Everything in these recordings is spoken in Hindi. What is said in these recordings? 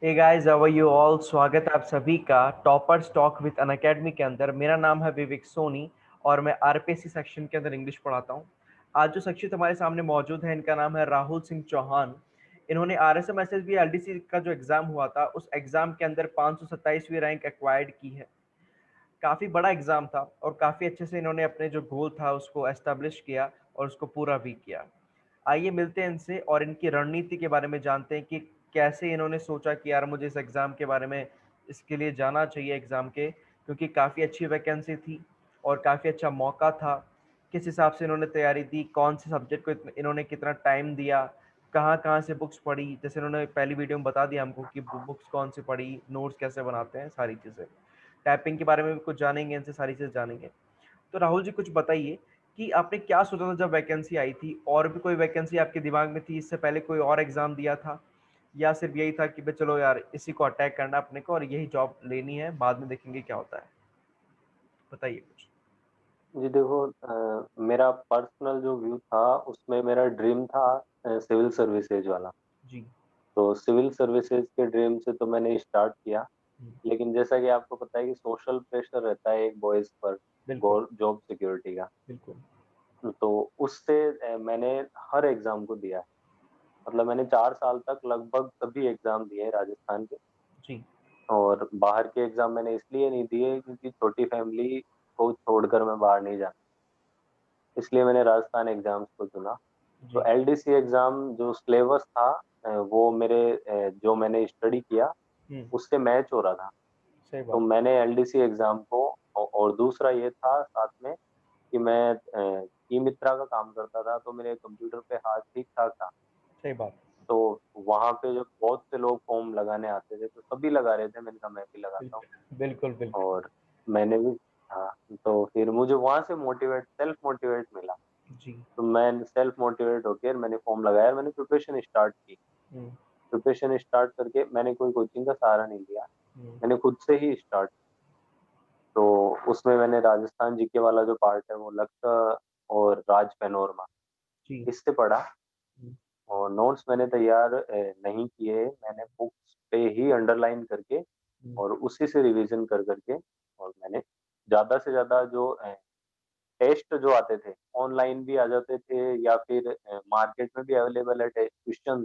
Hey guys, how are you all. स्वागत है आप सभी का टॉपर्स टॉक विद अनअकैडमी के अंदर। मेरा नाम है विवेक सोनी और मैं आरपीएससी सेक्शन के अंदर इंग्लिश पढ़ाता हूँ। आज जो शिक्षक हमारे सामने मौजूद है, इनका नाम है राहुल सिंह चौहान। इन्होंने आरएसएम एसएसबी एलडीसी का जो एग्जाम हुआ था, उस एग्जाम के अंदर 527वीं रैंक एक्वायर्ड की है। काफ़ी बड़ा एग्जाम था और काफ़ी अच्छे से इन्होंने अपने जो गोल था उसको एस्टेब्लिश किया और उसको पूरा भी किया। आइए मिलते हैं इनसे और इनकी रणनीति के बारे में जानते हैं कि कैसे इन्होंने सोचा कि यार मुझे इस एग्ज़ाम के बारे में इसके लिए जाना चाहिए एग्ज़ाम के, क्योंकि काफ़ी अच्छी वैकेंसी थी और काफ़ी अच्छा मौका था। किस हिसाब से इन्होंने तैयारी दी, कौन से सब्जेक्ट को इन्होंने कितना टाइम दिया, कहाँ-कहाँ से बुक्स पढ़ी, जैसे इन्होंने पहली वीडियो में बता दिया हमको कि बुक्स कौन सी पढ़ी, नोट्स कैसे बनाते हैं, सारी चीज़ें। टाइपिंग के बारे में भी कुछ जानेंगे, इनसे सारी चीज़ जानेंगे। तो राहुल जी, कुछ बताइए कि आपने क्या सोचा था जब वैकेंसी आई थी? और भी कोई वैकेंसी आपके दिमाग में थी, इससे पहले कोई और एग्ज़ाम दिया था? या सिर्फ़ यही था कि भई चलो यार इसी को अटैक करना है अपने को और यही जॉब लेनी है, बाद में देखेंगे क्या होता है? बताइए कुछ। जी देखो, मेरा पर्सनल जो व्यू था उसमें मेरा ड्रीम था सिविल सर्विसेज वाला। जी। तो सिविल सर्विसेज के ड्रीम से तो मैंने स्टार्ट किया। हुँ, लेकिन जैसा कि आपको पता है कि सोशल प्रेशर रहता है एक बॉयज़ पर बिल्कुल, गौर जॉब सिक्योरिटी का। बिल्कुल। तो उससे मैंने हर एग्ज़ाम को दिया है। मतलब मैंने 4 साल तक लगभग सभी एग्ज़ाम दिए हैं राजस्थान के। जी, और बाहर के एग्ज़ाम मैंने इसलिए नहीं दिए क्योंकि छोटी फैमिली को छोड़कर मैं बाहर नहीं जा, इसलिए मैंने राजस्थान एग्ज़ाम्स को चुना। तो जी। एलडीसी एग्ज़ाम जो सिलेबस था, वो मेरे जो मैंने स्टडी किया हुँ, उससे मैच हो रहा था। सही तो बात। मैंने एलडीसी एग्ज़ाम को और दूसरा ये था साथ में कि मैं ई-मित्रा का काम करता था, तो मेरे कंप्यूटर पे हाथ ठीक-ठाक था। सही बात। तो वहाँ पे जो बहुत से लोग फॉर्म लगाने आते थे, तो सभी लगा रहे थे, मैंने कहा मैं भी लगाता हूँ। बिल्कुल, बिल्कुल। और मैंने भी, हाँ, तो फिर मुझे वहाँ से सेल्फ मोटिवेट मिला। जी। तो मैं सेल्फ मोटिवेट होके मैंने फॉर्म लगाया और मैंने प्रिपरेशन स्टार्ट की। हुँ, प्रिपरेशन स्टार्ट करके मैंने कोई कोचिंग का सहारा नहीं लिया, हुँ। मैंने खुद से ही स्टार्ट। तो उसमें मैंने राजस्थान जीके वाला जो पार्ट है वो लक्ष्य और राज पैनोरमा जी। इससे पढ़ा। हुँ, और नोट्स मैंने तैयार नहीं किए, मैंने बुक्स पे ही अंडरलाइन करके हुँ। और उसी से रिवीजन कर करके, और मैंने ज़्यादा से ज़्यादा जो टेस्ट जो आते थे, ऑनलाइन भी आ जाते थे या फिर मार्केट में भी अवेलेबल है क्वेश्चन,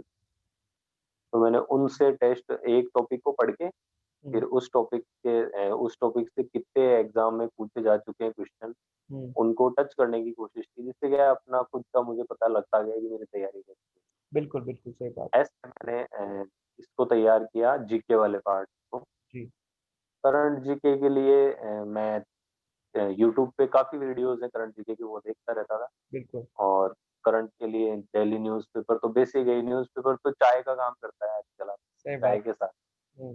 तो मैंने उनसे टेस्ट एक टॉपिक को पढ़ के हुँ, फिर उस टॉपिक से कितने एग्जाम में पूछे जा चुके हैं क्वेश्चन, हुँ। उनको टच करने की कोशिश की, जिससे क्या है अपना खुद का मुझे पता लगता गया कि मेरी तैयारी कैसी बिल्कुल, बिल्कुल, सही बात। है। ऐसे मैंने इसको तैयार किया जीके वाले पार्ट को। जी, करंट जीके के लिए मैं यूट्यूब पे काफ़ी वीडियोज़ हैं करंट जीके की, वो देखता रहता था। बिल्कुल, और करंट के लिए डेली न्यूज़पेपर तो बेसिक है ही, न्यूज़पेपर तो चाय का काम करता है आजकल, आप सही चाय बात। के साथ। हुँ,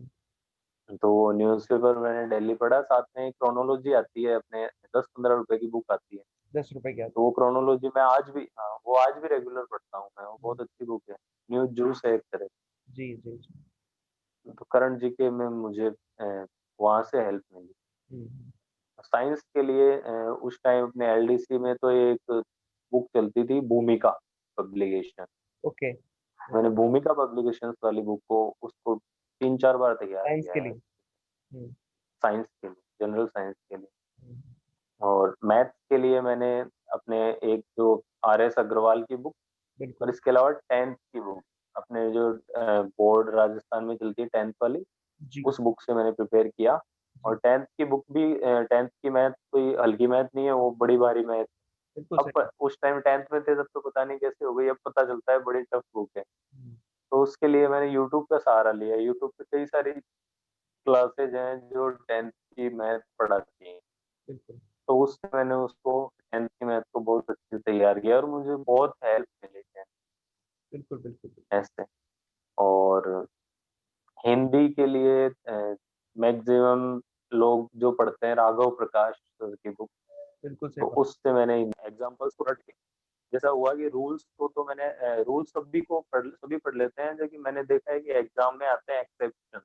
तो न्यूज़पेपर मैंने डेली पढ़ा, साथ में क्रोनोलॉजी आती है, अपने 10-15 रुपए की बुक आती है। ₹10 की तो आती वो है। क्रोनोलॉजी मैं आज भी, हाँ, वो आज भी रेगुलर पढ़ता हूँ मैं, वो हुँ। बहुत अच्छी बुक है। न्यूज़ जूस है एक तरह जी, जी, जी। की। तो करंट जीके में मुझे वहाँ से हेल्प मिली। हुँ, हुँ। साइंस के लिए उस टाइम अपने एलडीसी में तो एक बुक चलती थी, भूमिका पब्लिकेशन। ओके, मैंने ओके। भूमिका पब्लिकेशंस वाली बुक को उसको 3-4 बार तैयार साइंस किया के है, लिए। हुँ, साइंस के लिए, जनरल साइंस के लिए। हुँ। और मैथ्स के लिए मैंने अपने एक जो आरएस अग्रवाल की बुक, और बिल्कुल। इसके अलावा 10th की बुक, अपने जो बोर्ड राजस्थान में चलती है 10th वाली, जी, उस बुक से मैंने प्रिपेयर किया। और जी। 10th की बुक भी 10th की मैथ कोई हल्की मैथ नहीं है, वो बड़ी भारी मैथ। बिल्कुल सही अब बात। उस टाइम 10th में थे तब तो पता नहीं कैसे हो गई, अब पता चलता है बड़ी टफ बुक है। हुँ, तो उसके लिए मैंने यूट्यूब का सहारा लिया। यूट्यूब पे कई सारी क्लासेज हैं जो 10th की मैथ पढ़ाती हैं। बिल्कुल, तो उससे मैंने उसको 10th की मैथ को बहुत अच्छे से तैयार किया और मुझे बहुत हेल्प मिली है बिल्कुल, बिल्कुल, बिल्कुल। ऐसे। और हिंदी के लिए मैक्सिमम लोग जो पढ़ते हैं राघव प्रकाश सर की बुक, बिल्कुल सही तो बात। उससे मैंने एग्जांपल्स को रट के, जैसा हुआ कि रूल्स को तो मैंने रूल्स सभी पढ़ लेते हैं, लेकिन मैंने देखा है कि एग्जाम में आते हैं एक्सेप्शन,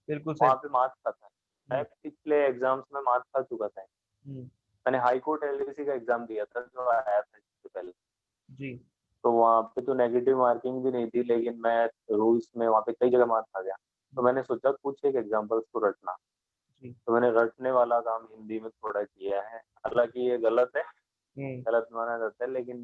बिल्कुल सही वहाँ बात। पे मार्क्स खाता है। मैं हुँ, पिछले एग्जाम्स में मार्क्स खा चुका था। हुँ। मैंने हाई कोर्ट एलडीसी का एग्जाम दिया था जो आया था इससे पहले। जी। तो वहाँ पे तो नेगेटिव मार्किंग भी नहीं थी, लेकिन मैं रूल्स में वहाँ पे कई जगह मार्क्स आ गया। तो मैंने सोचा कुछ एक एग्जांपल्स को रटना। जी। तो मैंने रटने वाला काम हिंदी में थोड़ा किया है। हालाँकि ये गलत है, हुँ। गलत माना जाता है, लेकिन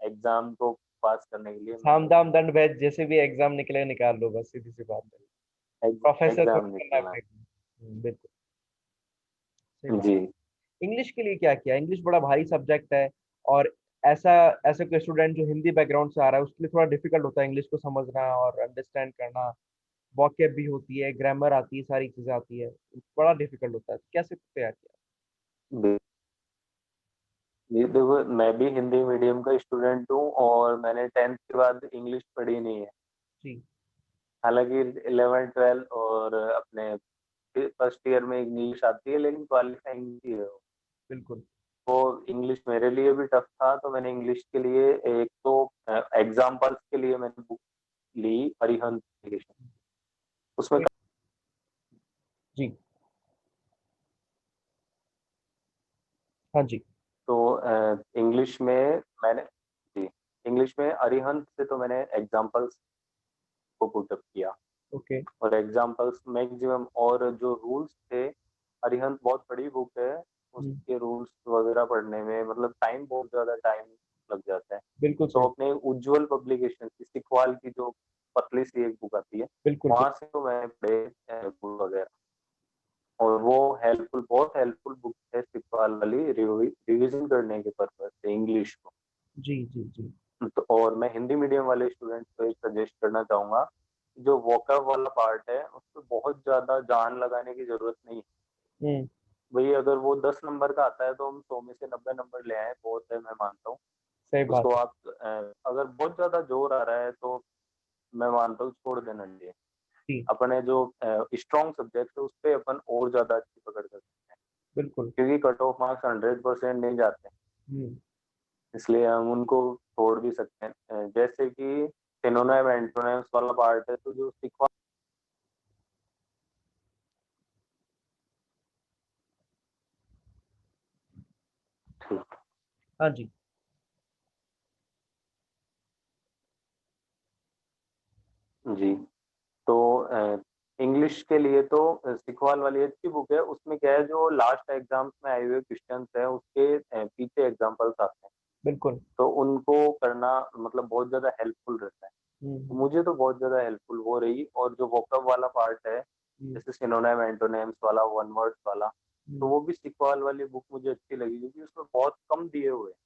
एग्ज़ाम को पास करने के लिए साम मैंने दाम दंड भेद जैसे भी एग्ज़ाम निकले निकाल लो बस सीधी-सी बात है। प्रोफ़ेसर एग्ज़ाम थोड़ी बनना है निकालना अपने को। बिल्कुल, सही है। बात। जी। इंग्लिश के लिए क्या किया? इंग्लिश बड़ा भारी सब्जेक्ट है और ऐसा ऐसा कोई स्टूडेंट जो हिंदी बैकग्राउंड से आ रहा है, उसके लिए थोड़ा डिफ़िकल्ट होता है इंग्लिश को समझना और अंडरस्टैंड करना। वोकैब भी होती है, ग्रामर आती है, सारी चीज़ें आती है। बड़ा डिफ़िकल्ट होता है। कैसे तैयार किया? बि जी, देखो मैं भी हिंदी मीडियम का स्टूडेंट हूँ और मैंने 10th के बाद इंग्लिश पढ़ी नहीं है। जी, हालाँकि 11th-12th और अपने फर्स्ट ईयर में इंग्लिश आती है, लेकिन क्वालिफाइंग की है वो। बिल्कुल। तो इंग्लिश मेरे लिए भी टफ था, तो मैंने इंग्लिश के लिए एक तो एग्ज़ाम्पल्स के लिए मैंने बुक ली अरिहंत इंग्लिश। उसमें फिर जी, हाँ जी, तो इंग्लिश में मैंने जी, इंग्लिश में अरिहंत से तो मैंने एग्ज़ाम्पल्स को पुट अप किया ओके। और एग्ज़ाम्पल्स मैक्सिमम और जो रूल्स थे, अरिहंत बहुत बड़ी बुक है, हुँ, उसके रूल्स वगैरह पढ़ने में मतलब टाइम बहुत ज़्यादा टाइम लग जाता है। बिल्कुल तो सही। अपने उज्ज्वल पब्लिकेशन की सिकवाल की जो पतली सी एक बुक आती है, बिल्कुल, वहाँ से तो मैंने पढ़े बुक वगैरह और वो हेल्पफुल बहुत हेल्पफुल बुक है सिकवाल वाली रिवीज़न करने के पर्पज़ से इंग्लिश को। जी, जी, जी। तो और मैं हिंदी मीडियम वाले स्टूडेंट्स को एक सजेस्ट करना चाहूँगा, जो वोकैब वाला पार्ट है, उसपे बहुत ज़्यादा जान लगाने की ज़रूरत नहीं है। हुँ, वही अगर वो 10 नंबर का आता है तो हम 100 में से 90 नंबर ले आएँ, बहुत है मैं मानता हूँ। सही बात उसको है। आप अगर बहुत ज़्यादा ज़ोर आ रहा है तो मैं मानता हूँ छोड़ देना चाहिए। जी, अपने जो स्ट्रॉन्ग सब्जेक्ट है उसपे अपन और ज़्यादा अच्छी पकड़ कर सकते हैं, बिल्कुल। क्योंकि कट ऑफ मार्क्स 100% नहीं जाते, हुँ, इसलिए हम उनको छोड़ भी सकते हैं। जैसे कि सिनोनिम एंटोनिम्स वाला पार्ट है तो जो सीखवा हाँ जी, जी, तो इंग्लिश के लिए तो सीखवाल वाली अच्छी बुक है, उसमें क्या है जो लास्ट एग्ज़ाम्स में आए हुए क्वेश्चन्स हैं उसके पीछे एग्ज़ाम्पल्स आते हैं, बिल्कुल। तो उनको करना मतलब बहुत ज़्यादा हेल्पफुल रहता है। हुँ, तो हुँ, मुझे तो बहुत ज़्यादा हेल्पफुल वो रही और जो वोकैब वाला पार्ट है, हुँ, जैसे सिनोनिम, एंटोनिम्स वाला, वन वर्ड्स वाला, तो हुँ, वो भी सीखवाल वाली बुक मुझे अच्छी लगी क्योंकि उसमें बहुत कम दिए हुए हैं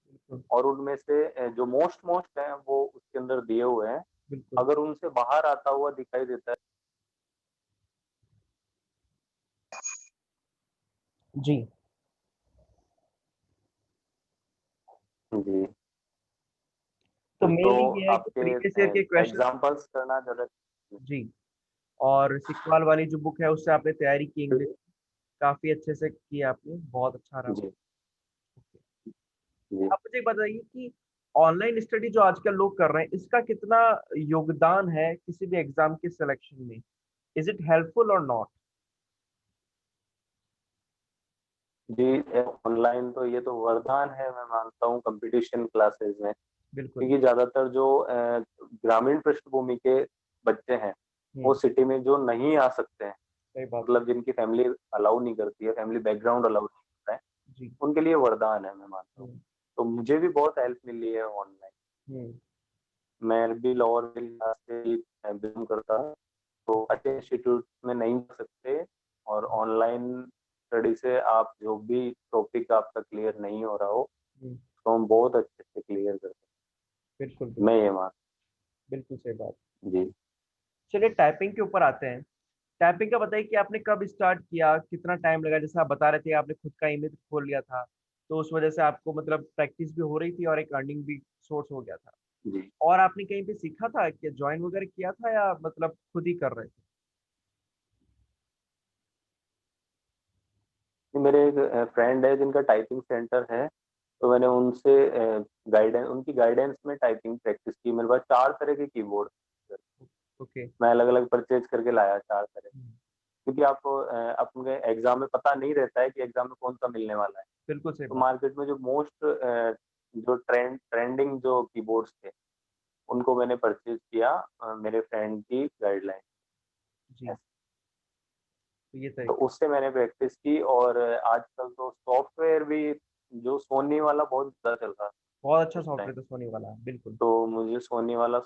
बिल्कुल, और उनमें से जो मोस्ट मोस्ट हैं वो उसके अंदर दिए हुए हैं। बिल्कुल। अगर उनसे बाहर आता हुआ दिखाई देता जी, है जी, तो तो मेनली ये है कि आपके प्रीवियस ईयर के क्वेश्चन एग्ज़ाम्पल्स करना ज़रा जी, और सिकवाल वाली जो बुक है उससे आपने तैयारी की इंग्लिश काफ़ी अच्छे से की आपने, बहुत अच्छा रहा वो। जी, ओके। जी। आप मुझे बताइए कि ऑनलाइन स्टडी जो आजकल लोग कर रहे हैं, इसका कितना योगदान है किसी भी एग्ज़ाम के सिलेक्शन में? इज़ इट हेल्पफुल और नॉट? जी, ऑनलाइन तो ये तो वरदान है मैं मानता हूँ कॉम्पिटिशन क्लासेस में, बिल्कुल, क्योंकि ज़्यादातर जो ग्रामीण पृष्ठभूमि के बच्चे हैं, वो हुँ, सिटी में जो नहीं आ सकते हैं, सही बात है। मतलब जिनकी फैमिली अलाउ नहीं करती है, फैमिली बैकग्राउंड अलाउ नहीं करता है, जी, उनके लिए वरदान है मैं मानता हूँ। हुँ, तो मुझे भी बहुत हेल्प मिली है ऑनलाइन। हुँ, मैं भी लोअर मिडिल क्लास से ही बिलॉन्ग करता हूँ, तो अच्छे इंस्टीट्यूट में नहीं जा सकते और ऑनलाइन स्टडी से आप जो भी टॉपिक आपका क्लियर नहीं हो रहा हो, हुँ, तो हम बहुत अच्छे से क्लियर कर सकते बिल्कुल, हैं। मैं बिल्कुल, ये मान बिल्कुल सही बात। जी। चलिए टाइपिंग के ऊपर आते हैं। टाइपिंग का बताइए कि आपने कब स्टार्ट किया? कितना टाइम लगा? जैसे आप बता रहे थे आपने खुद का ईमेल खोल लिया था, तो उस वजह से आपको मतलब प्रैक्टिस भी हो रही थी और एक अर्निंग भी सोर्स हो गया था। जी। और आपने कहीं पे सीखा था कि जॉइन वगैरह किया था या मतलब खुद ही कर रहे थे? मेरे एक फ्रेंड है जिनका टाइपिंग सेंटर है, तो मैंने उनसे उनकी गाइडेंस में टाइपिंग प्रैक्टिस की। मेरे पास 4 तरह के कीबोर्ड ओके। मैं अलग-अलग परचेज़ करके लाया 4 तरह, हुँ, क्योंकि आपको अपने एग्ज़ाम में पता नहीं रहता है कि एग्ज़ाम में कौन-सा मिलने वाला है। बिल्कुल सही तो बात। मार्केट में जो मोस्ट जो ट्रेंडिंग जो कीबोर्ड्स थे, उनको मैंने परचेज़ किया मेरे फ्रेंड की गाइडलाइन। जी, तो ये तो तरीका उससे मैंने प्रैक्टिस की और आजकल तो सॉफ्टवेयर भी जो सोनी वाला बहुत ज़्यादा चल रहा है बहुत अच्छा उस टाइम। सॉफ्टवेयर तो सोनी वाला है, बिल्कुल। तो मुझे सोनी वाला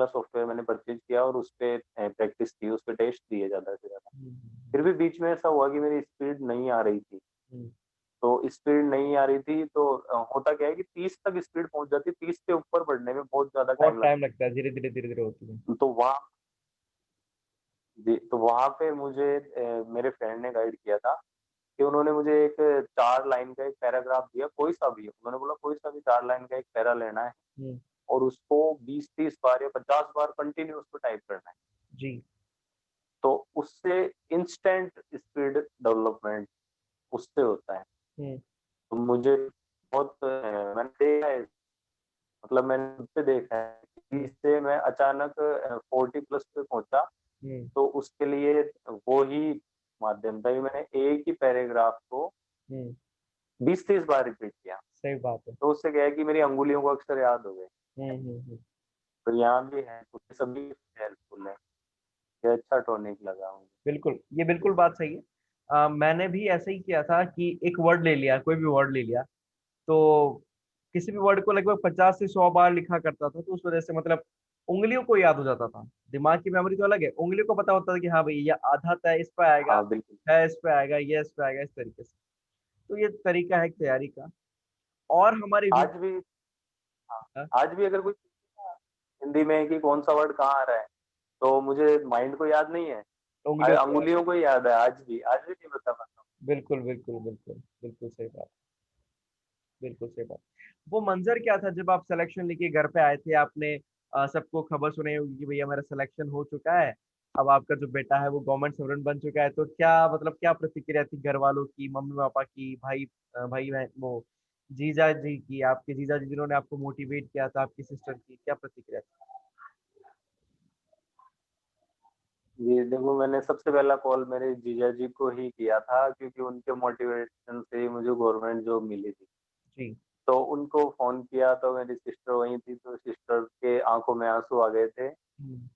सॉफ्टवेयर मैंने परचेज़ किया और उसपे प्रैक्टिस की, उसपे टेस्ट दिए ज़्यादा से ज़्यादा। हुँ, फिर हुँ, भी बीच में ऐसा हुआ कि मेरी स्पीड नहीं आ रही थी। हुँ, हुँ। तो स्पीड नहीं आ रही थी तो होता क्या है कि 30 तक स्पीड पहुँच जाती है, 30 से ऊपर बढ़ने में बहुत ज़्यादा बहुत टाइम टाइम लगता लगता है, धीरे-धीरे, धीरे-धीरे होती है। है। तो वहाँ जी, तो वहाँ पे मुझे मेरे फ्रेंड ने गाइड किया था कि उन्होंने मुझे एक 4 लाइन का एक पैराग्राफ दिया, कोई-सा भी। उन्होंने बोला कोई-सा भी 4 लाइन का एक पैरा लेना है हुँ, और उसको 20-30 बार या 50 बार कंटिन्यू उसको टाइप करना है। जी, तो उससे इंस्टेंट स्पीड डेवलपमेंट उससे होता है। हुँ, तो मुझे बहुत मैंने देखा है मतलब मैंने खुद से देखा है कि हुँ, इससे मैं अचानक 40 प्लस पे पहुँचा, हुँ, तो उसके लिए वो ही माध्यम था कि मैंने एक ही पैराग्राफ को हुँ, 20-30 बार रिपीट किया। सही बात है। तो उससे क्या है कि मेरी अंगुलियों को अक्षर याद हो गए। हुँ, हुँ, हुँ, तो यहाँ भी है, तो सभी हेल्पफुल है। ये अच्छा टॉनिक लगा मुझे। बिल्कुल, ये बिल्कुल बात सही है। मैंने भी ऐसे ही किया था कि एक वर्ड ले लिया, कोई भी वर्ड ले लिया, तो किसी भी वर्ड को लगभग 50 से 100 बार लिखा करता था, तो उस वजह से मतलब उँगलियों को याद हो जाता था। दिमाग की मेमोरी तो अलग है, उँगलियों को पता होता था कि हाँ भई, ये आधा तय इस पे आएगा, हाँ, बिल्कुल। है इस पे आएगा, ये इस पे आएगा, इस तरीके से। तो ये तरीका है एक तैयारी का। और हमारे वी आज भी हाँ, अ, आज भी अगर कोई पूछे ना हिंदी में कि कौन-सा वर्ड कहाँ आ रहा है, तो मुझे माइंड को याद नहीं है। उँगलियों को याद अंगुलियों को ही याद है आज भी नहीं बता पाता हूँ। बिल्कुल, बिल्कुल, बिल्कुल, बिल्कुल सही बात, बिल्कुल सही बात। वो मंज़र क्या था जब आप सिलेक्शन लेके घर पे आए थे, आपने सबको खबर सुनाई होगी कि भैया मेरा सिलेक्शन हो चुका है, अब आपका जो बेटा है वो गवर्नमेंट सर्वेंट बन चुका है, तो क्या मतलब क्या प्रतिक्रिया थी घरवालों की, मम्मी-पापा की, भाई-बहन वो जीजा जी की, आपके जीजा जी जिन्होंने आपको मोटिवेट किया था, आपकी सिस्टर की, क्या प्रतिक्रिया थी? जी, देखो मैंने सबसे पहला कॉल मेरे जीजाजी को ही किया था क्योंकि उनके मोटिवेशन से ही मुझे गवर्नमेंट जॉब मिली थी। जी। तो उनको फ़ोन किया तो मेरी सिस्टर वहीं थी, तो सिस्टर के आँखों में आँसू आ गए थे हुँ,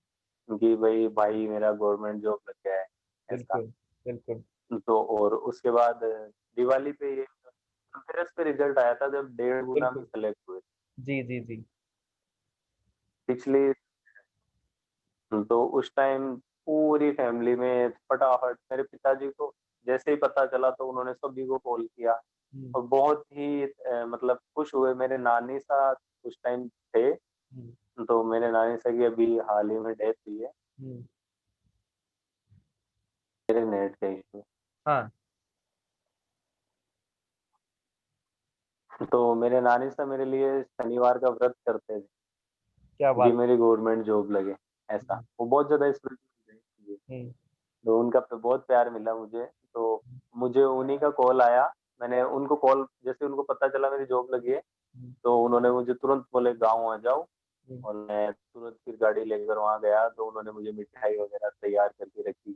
कि भई भाई मेरा गवर्नमेंट जॉब लग गया है, ऐसा। बिल्कुल, बिल्कुल, तो और उसके बाद दिवाली पे ये धनतेरस पे रिज़ल्ट आया था जब 1.5 गुना में बिल्कुल। सेलेक्ट हुए। जी, जी, जी। पिछली तो उस टाइम पूरी फैमिली में फटाफट मेरे पिताजी को जैसे ही पता चला तो उन्होंने सभी को कॉल किया हुँ, और बहुत ही मतलब खुश हुए। मेरे नानी साहब उस टाइम थे, हुँ, तो मेरे नानी साहब की अभी हाल ही में डेथ हुई है, हुँ। मेरे नेट का इश्यू। हाँ, तो मेरे नानी साहब मेरे लिए शनिवार का व्रत करते थे क्या कि बात मेरी गवर्नमेंट जॉब लगे, ऐसा। है। वो बहुत ज़्यादा स्पिरिचुअल थे। जी। हुँ, तो उनका बहुत प्यार मिला मुझे, तो मुझे उन्हीं का कॉल आया। मैंने उनको कॉल जैसे उनको पता चला मेरी जॉब लगी है, हुँ, तो उन्होंने मुझे तुरंत बोले गाँव आ जाओ हुँ, और मैं तुरंत फिर गाड़ी लेकर वहाँ गया, तो उन्होंने मुझे मिठाई वगैरह तैयार करके रखी।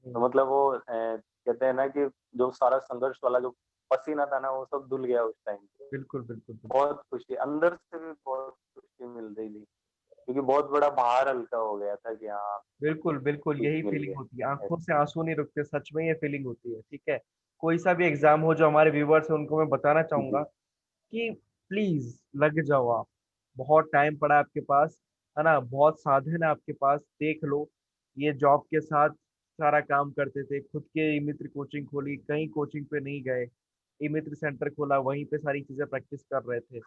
हुँ। तो मतलब वो कहते हैं ना कि जो सारा संघर्ष वाला जो पसीना था ना, वो सब धुल गया उस टाइम पे। बिल्कुल, बिल्कुल, बिल्कुल। बहुत खुशी अंदर से भी बहुत खुशी मिल रही थी, क्योंकि बहुत बड़ा भार हल्का हो गया था कि हाँ, बिल्कुल, बिल्कुल, कुछ यही मिल फीलिंग होती है, गया। आँखों से आँसू नहीं रुकते, सच में ये फीलिंग होती है, ठीक है? कोई सा भी एग्ज़ाम हो जो हमारे व्यूअर्स हैं उनको मैं बताना चाहूँगा जी, कि प्लीज़ लग जाओ आप, बहुत टाइम पड़ा है आपके पास, है ना? बहुत साधन है आपके पास, देख लो, ये जॉब के साथ सारा काम करते थे, खुद के ई-मित्र कोचिंग खोली, कहीं कोचिंग पे नहीं गए, ई-मित्र सेंटर खोला, वहीं पे सारी चीज़ें प्रैक्टिस कर रहे थे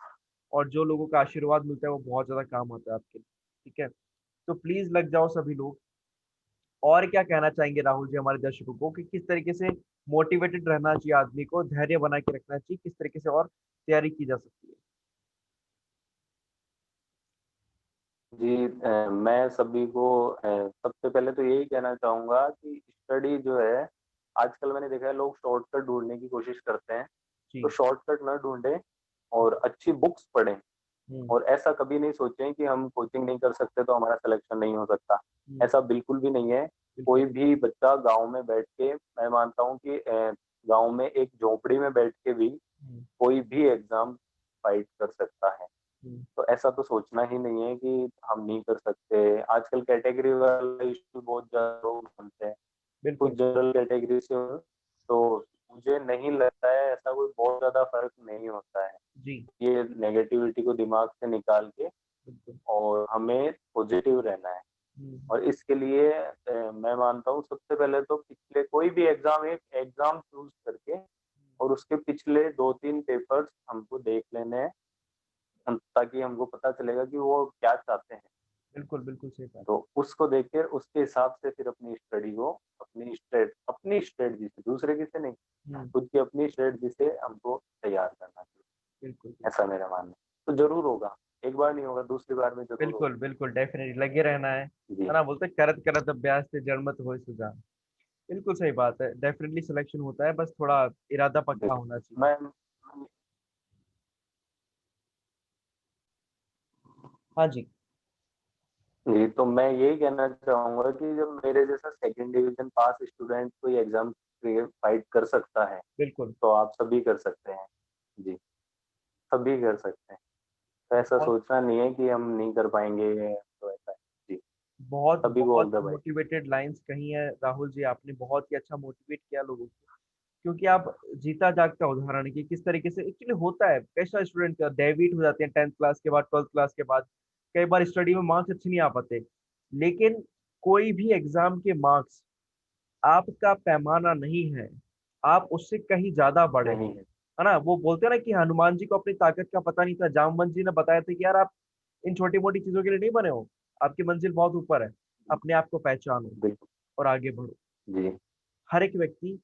और जो लोगों का आशीर्वाद मिलता है वो बहुत ज़्यादा काम आता है आपके लिए, ठीक है? तो प्लीज़ लग जाओ सभी लोग। और क्या कहना चाहेंगे राहुल जी हमारे दर्शकों को कि किस तरीके से मोटिवेटेड रहना चाहिए आदमी को, धैर्य बना के रखना चाहिए, किस तरीके से और तैयारी की जा सकती है? जी मैं सभी को सबसे पहले तो यही कहना चाहूँगा कि स्टडी जो है, आजकल मैंने देखा है लोग शॉर्टकट ढूँढने की कोशिश करते हैं, तो जी। शॉर्टकट ना ढूँढें और अच्छी बुक्स पढ़ें हुँ, और ऐसा कभी नहीं सोचें कि हम कोचिंग नहीं कर सकते तो हमारा सिलेक्शन नहीं हो सकता। हुँ, ऐसा बिल्कुल भी नहीं है। बिल्कुल। कोई भी बच्चा गाँव में बैठ के मैं मानता हूँ कि गाँव में एक झोपड़ी में बैठ के भी हुँ, कोई भी एग्ज़ाम फाइट कर सकता है। हम्म, तो ऐसा तो सोचना ही नहीं है कि हम नहीं कर सकते। आजकल कैटेगरी वाला इश्यू बहुत ज़्यादा लोग मानते हैं, कुछ बिल्कुल। जनरल कैटेगरी से हो, तो मुझे नहीं लगता है ऐसा कोई बहुत ज़्यादा फ़र्क नहीं होता है। जी। ये नेगेटिविटी को दिमाग से निकाल के बिल्कुल। और हमें पॉजिटिव रहना है। हम्म, और इसके लिए मैं मानता हूँ सबसे पहले तो पिछले कोई भी एग्ज़ाम, एक एग्ज़ाम चूज़ करके और उसके पिछले 2-3 पेपर्स हमको देख लेने हैं, ताकि हमको पता चलेगा कि वो क्या चाहते हैं। बिल्कुल, बिल्कुल सही बात। तो उसको देख के उसके हिसाब से फिर अपनी स्टडी को अपनी स्ट्रेटजी से, दूसरे की से नहीं, हम्म, खुद की अपनी स्ट्रेटजी से हमको तैयार करना चाहिए। बिल्कुल, बिल्कुल। ऐसा मेरा मानना है। तो ज़रूर होगा, एक बार नहीं होगा, दूसरी बार में ज़रूर बिल्कुल, होगा। बिल्कुल डेफ़िनेटली लगे रहना है जी, ना? बोलते हैं करत करत अभ्यास से जड़मत होए सुजान। बिल्कुल सही बात है, डेफ़िनेटली सिलेक्शन होता है, बस थोड़ा इरादा पक्का होना बिल्कुल। चाहिए। हाँ जी, जी, तो मैं यही कहना चाहूँगा कि जब मेरे जैसा सेकंड डिवीज़न पास स्टूडेंट कोई एग्ज़ाम क्लियर फाइट कर सकता है, बिल्कुल। तो आप सभी कर सकते हैं। जी, सभी कर सकते हैं। तो ऐसा बहुत, सोचना नहीं है कि हम नहीं कर पाएँगे, तो ऐसा है। जी, बहुत, सभी को बहुत all the best. Motivated lines कही हैं राहुल जी आपने, बहुत ही अच्छा मोटिवेट किया लोगों को। क्योंकि आप जीता जागता उदाहरण है कि किस तरीके से एक्चुअली होता है, कैसा स्टूडेंट का डेविएट हो जाते हैं 10th क्लास के बाद, 12th क्लास के बाद। कई बार स्टडी में मार्क्स अच्छे नहीं आ पाते, लेकिन कोई भी एग्जाम के मार्क्स आपका पैमाना नहीं है, आप उससे कहीं ज्यादा बड़े हो, नहीं है। है ना? वो बोलते हैं ना कि हनुमान जी को अपनी ताकत का पता नहीं था, जामवंत जी ने बताया था कि यार आप इन छोटी मोटी चीजों के लिए नहीं बने हो, आपकी मंजिल बहुत ऊपर है, अपने आप को पहचानो बिल्कुल, और आगे बढ़ो। जी, हर एक व्यक्ति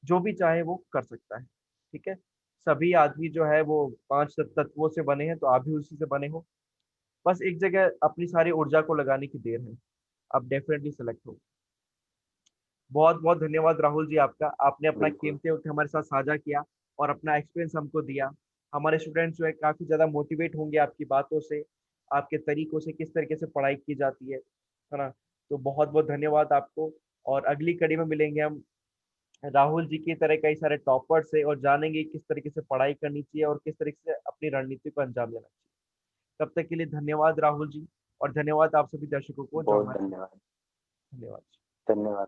जो भी चाहे वो कर सकता है, ठीक है? सभी आदमी जो है वो पांच तत्वों से बने हैं, तो आप भी उसी से बने हो। बस एक जगह अपनी सारी ऊर्जा को लगाने की देर है, आप डेफिनेटली सेलेक्ट हो। बहुत बहुत धन्यवाद राहुल जी आपका, आपने अपना बिल्कुल, कीमती वक्त हमारे साथ साझा किया और अपना एक्सपीरियंस हमको दिया। हमारे स्टूडेंट्स जो है काफी ज्यादा मोटिवेट होंगे आपकी बातों से, आपके तरीकों से, किस तरीके से पढ़ाई की जाती है ना? तो बहुत बहुत धन्यवाद आपको। और अगली कड़ी में मिलेंगे हम राहुल जी की तरह कई सारे टॉपर्स से और जानेंगे किस तरीके से पढ़ाई करनी चाहिए और किस तरीके से अपनी रणनीति को अंजाम देना चाहिए। तब तक के लिए धन्यवाद राहुल जी, और धन्यवाद आप सभी दर्शकों को जो बहुत हमारे साथ। धन्यवाद। धन्यवाद। धन्यवाद।